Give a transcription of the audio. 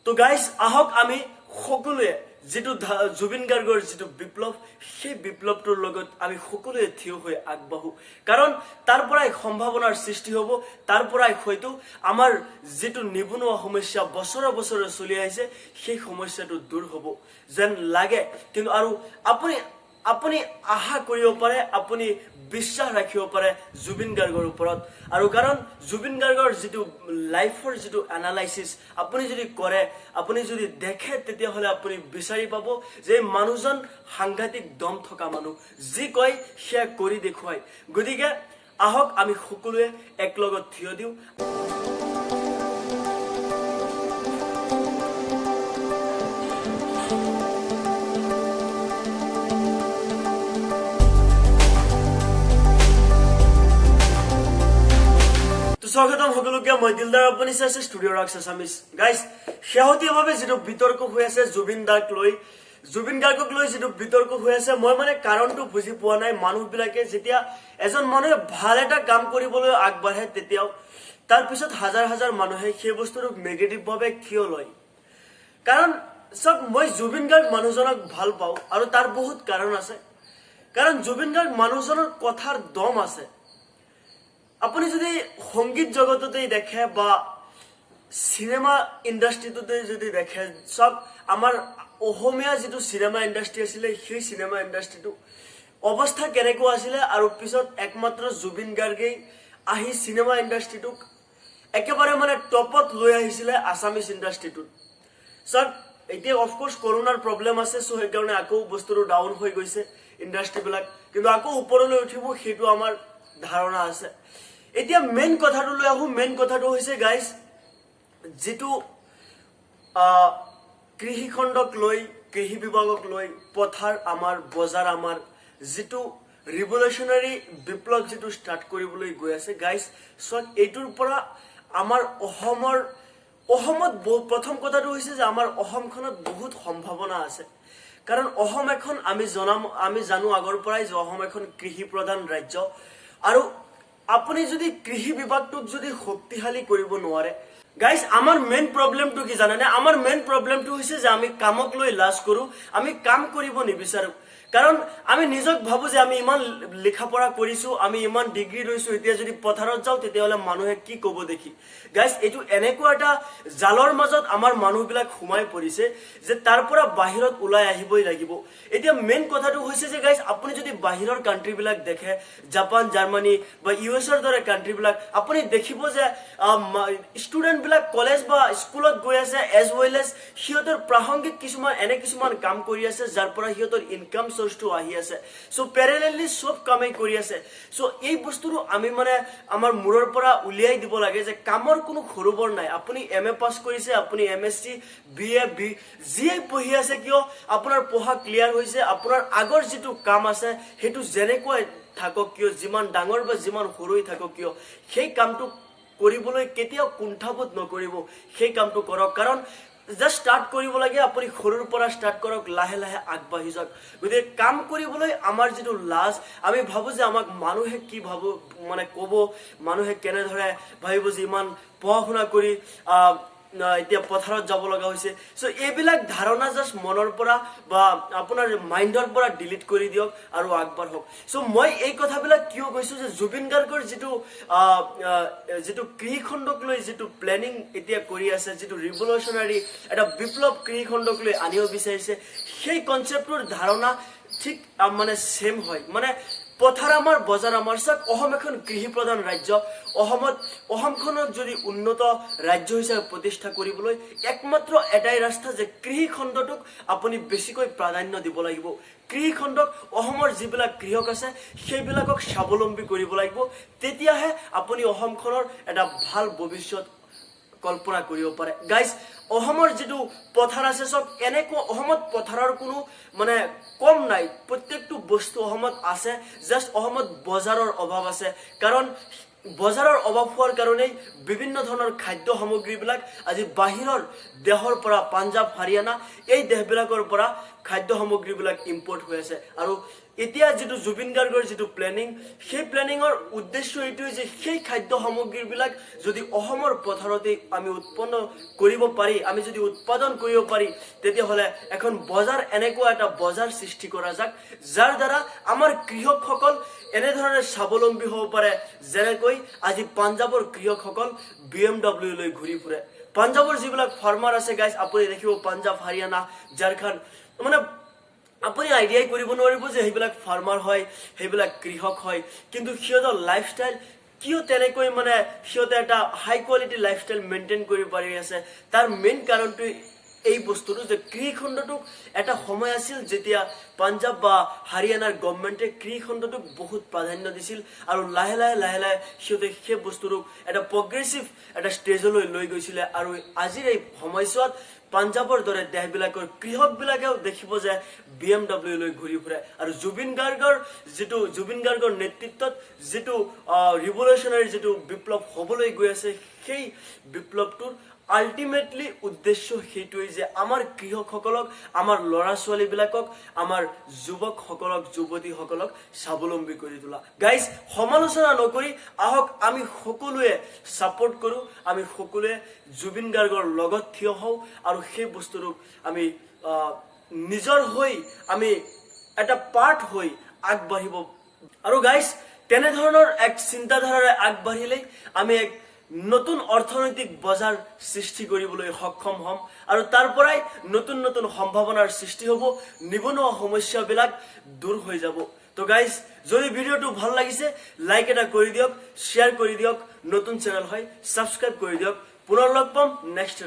তো গাইজ আহক আমি সকলোৱে যেটো জুবিন গাৰ্গৰ যেটো বিপ্লৱ সেই বিপ্লৱটোৰ লগত আমি সকলোৱে থিয় হৈ আগবাঢ়ো কাৰণ তাৰ পৰাই সম্ভাৱনাৰ সৃষ্টি হ'ব তাৰ পৰাই হয়তো আমাৰ যেটো নিবনুৱা সমস্যা বছৰ বছৰে চলি আহিছে সেই সমস্যাটো দূৰ হ'ব যেন লাগে কিন্তু আৰু আপুনি আশা কৰিব পাৰে আপুনি বিশ্বাস ৰাখিব পাৰে জুবিন গাৰ্গৰ ওপৰত আৰু কাৰণ জুবিন গাৰ্গৰ যেটো লাইফৰ যেটো এনালাইসিস আপুনি যদি কৰে আপুনি যদি দেখে তেতিয়া হলে আপুনি বিচাৰি পাব যে মানুহজন সাংঘাতিক দম থকা মানুহ যি কয় সে কৰি দেখুৱাই গতিকে আহক আমি সকলোৱে একলগত থিয় দিওঁ স্বাগতম সকলোকে মই দিলদাৰ আপুনি চাইছে ষ্টুডিঅ ৰক্স আছামিজ গাইজ শেহতীয়াভাৱে যেটো বিতৰ্ক হৈ আছে জুবিন গাৰ্গক লৈ যেটো বিতৰ্ক হৈ আছে মই মানে কাৰণটো বুজি পোৱা নাই মানুহবিলাকে যেতিয়া এজন মানুহে ভাল এটা কাম কৰিবলৈ আগবাঢ়ে তেতিয়াও তাৰ পিছত হাজাৰ হাজাৰ মানুহে সেই বস্তুটো নেগেটিভ ভাৱে কিয় লয় কাৰণ সব মই জুবিন গাৰ্গ মানুহজনক ভাল পাওঁ আৰু তাৰ বহুত কাৰণ আছে কাৰণ জুবিন গাৰ্গ মানুহজনৰ কথাৰ দম আছে আপুনি যদি সংগীত জগততে দেখে বা সিনেমা ইন্ডাস্ট্রিতে যদি দেখে সব আমার অসমীয়া যেটো সিনেমা ইন্ডাস্ট্রি আছিল সেই সিনেমা ইন্ডাস্ট্রিটো অৱস্থা কেনেকুৱা আছিল আৰু পিছত একমাত্ৰ জুবিন গাৰ্গে আহি সিনেমা ইন্ডাস্ট্ৰিটো একেবাৰে মানে টপত লৈ আহিছিল আসামিজ ইন্ডাস্ট্ৰিটো সব এতিয়া অফ কোৰ্স কৰোনাৰ প্ৰবলেম আছে সো সেই কাৰণে আকৌ বস্তুটো ডাউন হৈ গৈছে ইন্ডাস্ট্ৰি বিলাক কিন্তু আকৌ ওপৰলৈ উঠিব সেইটো আমাৰ ধাৰণা আছে এতিয়া মেইন কথাটো লৈ আহো মেইন কথাটো হৈছে গাইজ যেটো কৃষি খণ্ডক লৈ কৃষি বিভাগক লৈ পথাৰ আমাৰ বজাৰ আমাৰ যেটো ৰিভলিউশনাৰী বিপ্লৱ যেটো ষ্টাৰ্ট কৰিবলৈ গৈ আছে গাইজ সক এইটোৰ পৰা আমাৰ অসমত প্ৰথম কথাটো হৈছে যে আমাৰ অসমখনত বহুত সম্ভাৱনা আছে কাৰণ অসম এখন আমি জানো আগৰ পৰাই যে অসম এখন কৃষি প্ৰধান ৰাজ্য আৰু আপুনি যদি কৃষি বিভাগটোক যদি শক্তিশালী কৰিব নোৱাৰে গাইজ আমাৰ মেইন প্ৰবলেমটো কি জানেনে আমাৰ মেইন প্ৰবলেমটো হৈছে যে আমি কামক লৈ লাজ কৰো আমি কাম কৰিব নিবিচাৰো কাৰণ আমি নিজক ভাবো যে আমি ইমান লেখাপঢ়া কৰিছো আমি ইমান ডিগ্ৰী লৈছো এতিয়া যদি পথাৰত যাও তেতিয়া হলে মানুহে কি কব দেখি গাইজ এটো এনেকুৱা এটা জালৰ মাজত আমাৰ মানুহবিলাক ঘুমাই পৰিছে যে তাৰ পৰা বাহিৰত ওলাই আহিবই লাগিব এতিয়া মেইন কথাটো হৈছে যে গাইজ আপুনি যদি বাহিৰৰ কান্ট্ৰি বিলাক দেখে জাপান জাৰ্মানী বা ইউএছৰ দৰে কান্ট্ৰি বিলাক আপুনি দেখিব যে ষ্টুডেন্ট বিলাক কলেজ বা স্কুলত গৈ আছে এজ ওয়েল এজ হিয়তৰ প্ৰাসংগিক কিছুমান কাম কৰি আছে যাৰ পৰা হিয়তৰ ইনকাম সোৰ্সটো আহি আছে সো প্যাৰালেলি সব কামে কৰি আছে সো এই বস্তুটো আমি মানে আমাৰ মুৰৰ পৰা উলিয়াই দিব লাগে যে কামৰ কোনো খৰবৰ নাই আপুনি এমএ পাস কৰিছে আপুনি এমএসসি বিএ জিএ পঢ়ি আছে কিয় আপোনাৰ পঢ়া ক্লিয়াৰ হৈছে আপোনাৰ আগৰ যেটো কাম আছে হেতু জেনেকৈ থাকক কিয় যিমান ডাঙৰ বা যিমান সৰুই থাকক কিয় সেই কামটো কৰিবলৈ কেতিয়াও কুণ্ঠাবোধ নকৰিব সেই কামটো কৰক কাৰণ just start কৰিব লাগে আপুনি খৰুৰ পৰা স্টাৰ্ট কৰক লাহে লাহে আগবাঢ়ি যাওক গতিকে কাম কৰিবলৈ আমাৰ যেটো লাজ আমি ভাবো যে আমাক মানুহে কি ভাবো মানে কব মানুহে কেনে ধৰে ভাবিব যে ইমান পঢ়া কৰি এতিয়া পথাৰত যাব লগা হৈছে সো এইবিলাক ধাৰণা জাস্ট মনৰ পৰা বা আপোনাৰ মাইন্ডৰ পৰা ডিলিট কৰি দিয়ক আৰু আগবাঢ়ক সো মই এই কথাবিলাক কিয় কৈছো যে জুবিন গাৰ্গৰ যেটো কৃষি খণ্ডক লৈ যেটো প্ল্যানিং এতিয়া কৰি আছে যেটো ৰিভলিউশনাৰী এটা বিপ্লৱ কৃষি খণ্ডক লৈ আনিব বিচাৰিছে সেই কনসেপ্টৰ ধাৰণা ঠিক মানে সেম হয় মানে পথাৰ আমাৰ বজাৰ আমাৰ সব অসম এখন কৃষি প্ৰধান ৰাজ্য অসমখনক যদি উন্নত ৰাজ্য হিচাপে প্ৰতিষ্ঠা কৰিবলৈ একমাত্ৰ এটাই ৰাস্তা যে কৃষি খণ্ডটোক আপুনি বেছিকৈ প্ৰাধান্য দিব লাগিব কৃষি খণ্ডক অসমৰ যিবিলাক কৃষক আছে সেইবিলাকক স্বাৱলম্বী কৰিব লাগিব তেতিয়াহে আপুনি অসমখনৰ এটা ভাল ভৱিষ্যত কল্পনা কৰিব পাৰে গাইজ অসমৰ যেটো পথাৰ আছে সব এনেকুৱা অসমত পথাৰৰ কোনো মানে কম নাই প্ৰত্যেকটো বস্তু অসমত আছে জাস্ট অসমত বজাৰৰ অভাৱ আছে কাৰণ বজাৰৰ অভাৱ হোৱাৰ কাৰণে বিভিন্ন ধৰণৰ খাদ্য সামগ্ৰীবিলাক আজি বাহিৰৰ দেশৰ পৰা পাঞ্জাব হাৰিয়ানা এই দেশবিলাকৰ পৰা খাদ্য সামগ্ৰীবিলাক ইম্পৰ্ট হৈ আছে আৰু এতিয়া যেটো জুবিন গাৰ্গৰ যেটো প্লেনিং সেই প্লেনিংৰ উদ্দেশ্য এইটোৱে যে সেই খাদ্য সামগ্ৰীবিলাক যদি অসমৰ পথাৰতে আমি উৎপন্ন কৰিব পাৰি আমি যদি উৎপাদন কৰিব পাৰি তেতিয়া হলে এখন বজাৰ এনেকুৱা এটা বজাৰ সৃষ্টি কৰা যাক যাৰ দ্বাৰা আমাৰ কৃষকসকল এনে ধৰণে স্বাৱলম্বী হ'ব পাৰে যেনেকৈ আজি পাঞ্জাবৰ কৃষকসকল BMW লৈ ঘূৰি ফুৰে পাঞ্জাবৰ যিবিলাক ফাৰ্মাৰ আছে গাইজ আপুনি দেখিব পাঞ্জাব হাৰিয়ানা ঝাৰখণ্ড মানে আপুনি আইডিয়াই কৰিব নোৱাৰিব যে সেইবিলাক ফাৰ্মাৰ হয় সেইবিলাক কৃষক হয় কিন্তু সিহঁতৰ লাইফষ্টাইল কিয় তেনেকৈ মানে সিহঁতে এটা হাই কোৱালিটি লাইফষ্টাইল মেইনটেইন কৰি পাৰি আছে তাৰ মেইন কাৰণটো এই বস্তুটো যে কৃষিখণ্ডটোক এটা সময় আছিল যেতিয়া পাঞ্জাব বা হাৰিয়ানাৰ গভৰ্ণমেণ্টে কৃষিখণ্ডটোক বহুত প্ৰাধান্য দিছিল আৰু লাহে লাহে সিহঁতে সেই বস্তুটোক এটা প্ৰগ্ৰেছিভ এটা ষ্টেজলৈ লৈ গৈছিলে আৰু আজিৰ এই সময়ছোৱাত পাঞ্জাবৰ দৰে দেশবিলাকৰ কৃষকবিলাকেও দেখিব যে BMW লৈ ঘূৰি ফুৰে আৰু জুবিন গাৰ্গৰ নেতৃত্বত যেটো ৰিভলিউচনাৰী যেটো বিপ্লৱ হ'বলৈ গৈ আছে সেই বিপ্লৱটোৰ আল্টিমেটলি উদ্দেশ্য সেইটোৱে যে আমাৰ কৃষকসকলক আমাৰ ল'ৰা ছোৱালীবিলাকক আমাৰ যুৱকসকলক যুৱতীসকলক স্বাৱলম্বী কৰি তোলা গাইজ সমালোচনা নকৰি আহক আমি সকলোৱে সাপোৰ্ট কৰো আমি সকলোৱে জুবিন গাৰ্গৰ লগত থিয় হওঁ আৰু সেই বস্তুটোক আমি নিজৰ হৈ আমি এটা পাৰ্ট হৈ আগবাঢ়িব আৰু গাইজ তেনে ধৰণৰ এক চিন্তাধাৰাৰে আগবাঢ়িলে আমি এক নতুন অৰ্থনৈতিক বজাৰ সৃষ্টি কৰিবলৈ সক্ষম হ'ম আৰু তাৰ পৰাই নতুন নতুন সম্ভাৱনাৰ সৃষ্টি হ'ব নিবনুৱা সমস্যাবিলাক দূৰ হৈ যাব তো গাইজ যদি ভিডিওটো ভাল লাগিছে লাইক এটা কৰি দিয়ক শ্বেয়াৰ কৰি দিয়ক নতুন চেনেল হয় সাবস্ক্ৰাইব কৰি দিয়ক পুনৰ লগ পাম নেক্সট